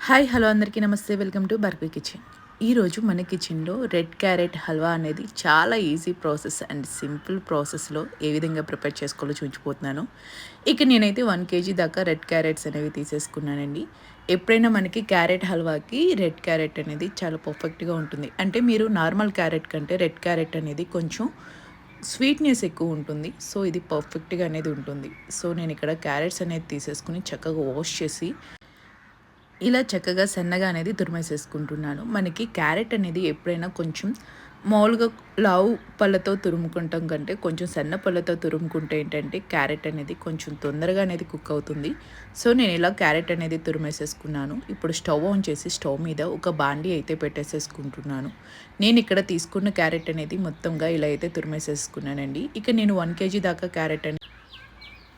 Hi hello అందరికీ నమస్తే. Welcome to Barbie kitchen. ఈరోజు మన కిచెన్లో రెడ్ క్యారెట్ హల్వా అనేది చాలా ఈజీ ప్రాసెస్ అండ్ సింపుల్ ప్రాసెస్లో ఏ విధంగా ప్రిపేర్ చేసుకోవాలో చూపించిపోతున్నాను. ఇక నేనైతే 1 కేజీ దాకా రెడ్ క్యారెట్స్ అనేవి తీసేసుకున్నానండి. ఎప్పుడైనా మనకి క్యారెట్ హల్వాకి రెడ్ క్యారెట్ అనేది చాలా పర్ఫెక్ట్గా ఉంటుంది. అంటే మీరు నార్మల్ క్యారెట్ కంటే రెడ్ క్యారెట్ అనేది కొంచెం స్వీట్నెస్ ఎక్కువ ఉంటుంది. సో ఇది పర్ఫెక్ట్గా అనేది ఉంటుంది. సో నేను ఇక్కడ క్యారెట్స్ అనేది తీసేసుకుని చక్కగా వాష్ చేసి ఇలా చక్కగా సన్నగా అనేది తురిమేసేసుకుంటున్నాను. మనకి క్యారెట్ అనేది ఎప్పుడైనా కొంచెం మామూలుగా లావు పళ్ళతో తురుముకుంటాం కంటే కొంచెం సన్న పళ్ళతో తురుముకుంటే ఏంటంటే క్యారెట్ అనేది కొంచెం తొందరగా అనేది కుక్ అవుతుంది. సో నేను ఇలా క్యారెట్ అనేది తురిమేసేసుకున్నాను. ఇప్పుడు స్టవ్ ఆన్ చేసి స్టవ్ మీద ఒక బాండీ అయితే పెట్టేసేసుకుంటున్నాను. నేను ఇక్కడ తీసుకున్న క్యారెట్ అనేది మొత్తంగా ఇలా అయితే తురిమేసేసుకున్నానండి. ఇక నేను 1 కేజీ దాకా క్యారెట్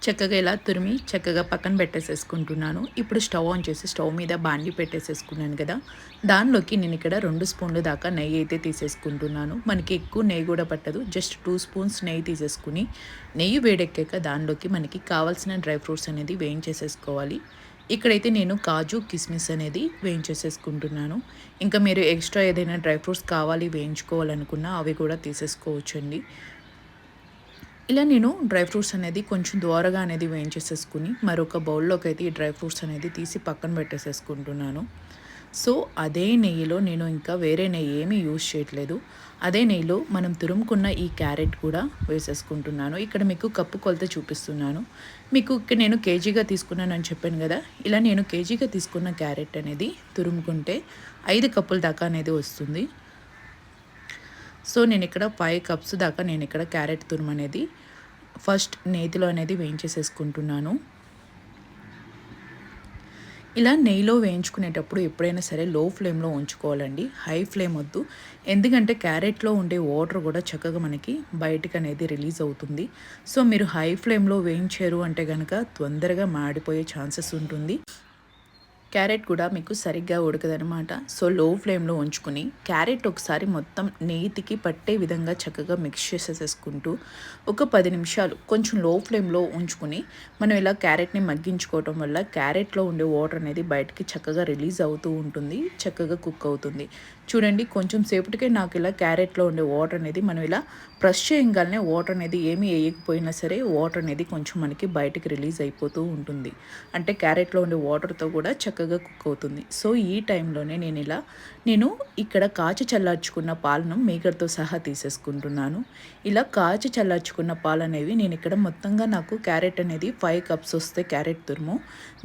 చక్కగా ఇలా తురిమి చక్కగా పక్కన పెట్టేసేసుకుంటున్నాను. ఇప్పుడు స్టవ్ ఆన్ చేసి స్టవ్ మీద బాండి పెట్టేసేసుకున్నాను కదా, దానిలోకి నేను ఇక్కడ 2 స్పూన్లు దాకా నెయ్యి అయితే తీసేసుకుంటున్నాను. మనకి ఎక్కువ నెయ్యి కూడా పట్టదు, జస్ట్ 2 స్పూన్స్ నెయ్యి తీసేసుకుని నెయ్యి వేడెక్కాక దానిలోకి మనకి కావాల్సిన డ్రై ఫ్రూట్స్ అనేది వేయించేసేసుకోవాలి. ఇక్కడైతే నేను కాజు కిస్మిస్ అనేది వేయించేసేసుకుంటున్నాను. ఇంకా మీరు ఎక్స్ట్రా ఏదైనా డ్రై ఫ్రూట్స్ కావాలి వేయించుకోవాలనుకున్నా అవి కూడా తీసేసుకోవచ్చండి. ఇలా నేను డ్రై ఫ్రూట్స్ అనేది కొంచెం దోరగా అనేది వేయించేసేసుకుని మరొక బౌల్లోకి అయితే ఈ డ్రై ఫ్రూట్స్ అనేది తీసి పక్కన పెట్టేసేసుకుంటున్నాను. సో అదే నెయ్యిలో నేను ఇంకా వేరే నెయ్యి ఏమీ యూజ్ చేయట్లేదు. అదే నెయ్యిలో మనం తురుముకున్న ఈ క్యారెట్ కూడా వేసేసుకుంటున్నాను. ఇక్కడ మీకు కప్పు కొలత చూపిస్తున్నాను. మీకు ఇక్కడ నేను కేజీగా తీసుకున్నాను అని చెప్పాను కదా, ఇలా నేను కేజీగా తీసుకున్న క్యారెట్ అనేది తురుముకుంటే 5 కప్పుల దాకా అనేది వస్తుంది. సో నేను ఇక్కడ 5 కప్స్ దాకా నేను ఇక్కడ క్యారెట్ తురుము అనేది ఫస్ట్ నేతిలో అనేది వేయించేసేసుకుంటున్నాను. ఇలా నెయ్యిలో వేయించుకునేటప్పుడు ఎప్పుడైనా సరే లో ఫ్లేమ్లో ఉంచుకోవాలండి, హై ఫ్లేమ్ వద్దు. ఎందుకంటే క్యారెట్లో ఉండే వాటర్ కూడా చక్కగా మనకి బయటకు అనేది రిలీజ్ అవుతుంది. సో మీరు హై ఫ్లేమ్లో వేయించారు అంటే కనుక తొందరగా మాడిపోయే ఛాన్సెస్ ఉంటుంది. క్యారెట్ కూడా మీకు సరిగ్గా ఉడకదనమాట. సో లో ఫ్లేమ్లో ఉంచుకుని క్యారెట్ ఒకసారి మొత్తం నేతికి పట్టే విధంగా చక్కగా మిక్స్ చేసేసుకుంటూ ఒక 10 నిమిషాలు కొంచెం లో ఫ్లేమ్లో ఉంచుకుని మనం ఇలా క్యారెట్ని మగ్గించుకోవటం వల్ల క్యారెట్లో ఉండే వాటర్ అనేది బయటికి చక్కగా రిలీజ్ అవుతూ ఉంటుంది, చక్కగా కుక్ అవుతుంది. చూడండి కొంచెం సేపటికే నాకు ఇలా క్యారెట్లో ఉండే వాటర్ అనేది మనం ఇలా ప్రెస్ చేయగానే వాటర్ అనేది ఏమీ వేయకపోయినా సరే వాటర్ అనేది కొంచెం మనకి బయటికి రిలీజ్ అయిపోతూ ఉంటుంది. అంటే క్యారెట్లో ఉండే వాటర్తో కూడా చక్కగా కుక్ అవుతుంది. సో ఈ టైంలోనే నేను ఇక్కడ కాచి చల్లార్చుకున్న పాలను మీగడతో సహా తీసేసుకుంటున్నాను. ఇలా కాచి చల్లార్చుకున్న పాలు అనేవి నేను ఇక్కడ మొత్తంగా నాకు క్యారెట్ అనేది 5 కప్స్ వస్తే క్యారెట్ తురుము,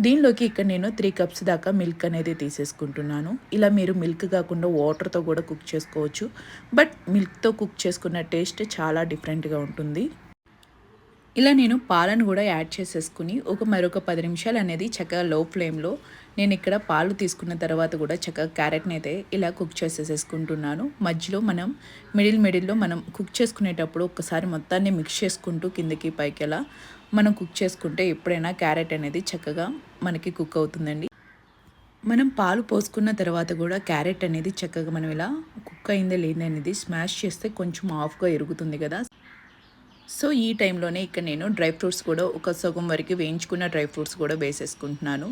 దీనిలోకి ఇక్కడ నేను 3 కప్స్ దాకా మిల్క్ అనేది తీసేసుకుంటున్నాను. ఇలా మీరు మిల్క్ కాకుండా వాటర్తో కూడా కుక్ చేసుకోవచ్చు, బట్ మిల్క్తో కుక్ చేసుకున్న టేస్ట్ చాలా డిఫరెంట్గా ఉంటుంది. ఇలా నేను పాలను కూడా యాడ్ చేసేసుకుని మరొక 10 నిమిషాలు అనేది చక్కగా లో ఫ్లేమ్లో నేను ఇక్కడ పాలు తీసుకున్న తర్వాత కూడా చక్కగా క్యారెట్ని అయితే ఇలా కుక్ చేసేసుకుంటున్నాను. మధ్యలో మనం మిడిల్లో మనం కుక్ చేసుకునేటప్పుడు ఒకసారి మొత్తాన్ని మిక్స్ చేసుకుంటూ కిందకి పైకి అలా మనం కుక్ చేసుకుంటే ఎప్పుడైనా క్యారెట్ అనేది చక్కగా మనకి కుక్ అవుతుందండి. మనం పాలు పోసుకున్న తర్వాత కూడా క్యారెట్ అనేది చక్కగా మనం ఇలా కుక్ అయిందే లేదనేది స్మాష్ చేస్తే కొంచెం ఆఫ్గా ఎరుగుతుంది కదా. సో ఈ టైంలోనే ఇక్కడ నేను డ్రై ఫ్రూట్స్ కూడా ఒక సగం వరకు వేయించుకున్న డ్రై ఫ్రూట్స్ కూడా వేసేసుకుంటున్నాను.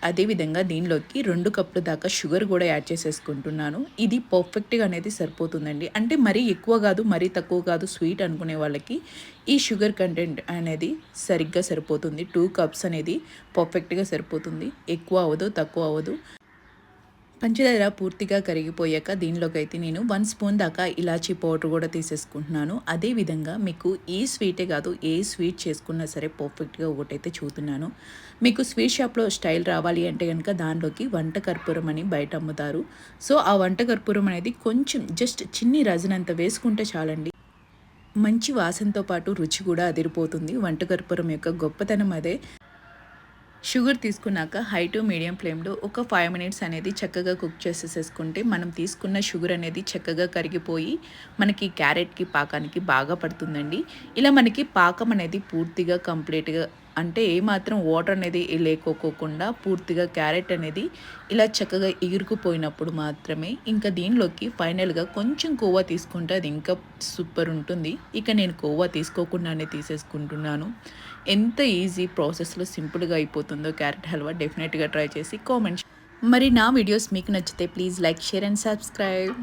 అదేవిధంగా దీనిలోకి 2 కప్పుల దాకా షుగర్ కూడా యాడ్ చేసేసుకుంటున్నాను. ఇది పర్ఫెక్ట్గా అనేది సరిపోతుందండి. అంటే మరీ ఎక్కువ కాదు, మరీ తక్కువ కాదు, స్వీట్ అనుకునే వాళ్ళకి ఈ షుగర్ కంటెంట్ అనేది సరిగ్గా సరిపోతుంది. 2 కప్స్ అనేది పర్ఫెక్ట్గా సరిపోతుంది, ఎక్కువ అవ్వదు తక్కువ అవ్వదు. పంచదార పూర్తిగా కరిగిపోయాక దీనిలోకి అయితే నేను 1 స్పూన్ దాకా ఇలాచీ పౌడర్ కూడా తీసేసుకుంటున్నాను. అదేవిధంగా మీకు ఈ స్వీటే కాదు ఏ స్వీట్ చేసుకున్నా సరే పర్ఫెక్ట్గా ఒకటైతే చూస్తున్నాను. మీకు స్వీట్ షాప్లో స్టైల్ రావాలి అంటే కనుక దానిలోకి వంట కర్పూరం అని బయట అమ్ముతారు. సో ఆ వంట కర్పూరం అనేది కొంచెం జస్ట్ చిన్ని రజనంత వేసుకుంటే చాలండి. మంచి వాసనతో పాటు రుచి కూడా అదిరిపోతుంది. వంట కర్పూరం యొక్క గొప్పతనం అదే. షుగర్ తీసుకున్నాక హై టు మీడియం ఫ్లేమ్లో ఒక 5 మినిట్స్ అనేది చక్కగా కుక్ చేసేసుకుంటే మనం తీసుకున్న షుగర్ అనేది చక్కగా కరిగిపోయి మనకి క్యారెట్కి పాకానికి బాగా పడుతుందండి. ఇలా మనకి పాకం అనేది పూర్తిగా కంప్లీట్గా అంటే ఏమాత్రం వాటర్ అనేది లేకోకుండా పూర్తిగా క్యారెట్ అనేది ఇలా చక్కగా ఎగురుకుపోయినప్పుడు మాత్రమే ఇంకా దీనిలోకి ఫైనల్గా కొంచెం కోవా తీసుకుంటే అది ఇంకా సూపర్ ఉంటుంది. ఇక నేను కోవా తీసుకోకుండానే తీసేసుకుంటున్నాను. ఎంత ఈజీ ప్రాసెస్లో సింపుల్గా అయిపోతుందో క్యారెట్ హల్వా. డెఫినెట్గా ట్రై చేసి కామెంట్ మరి నా వీడియోస్ మీకు నచ్చితే please like, share and subscribe.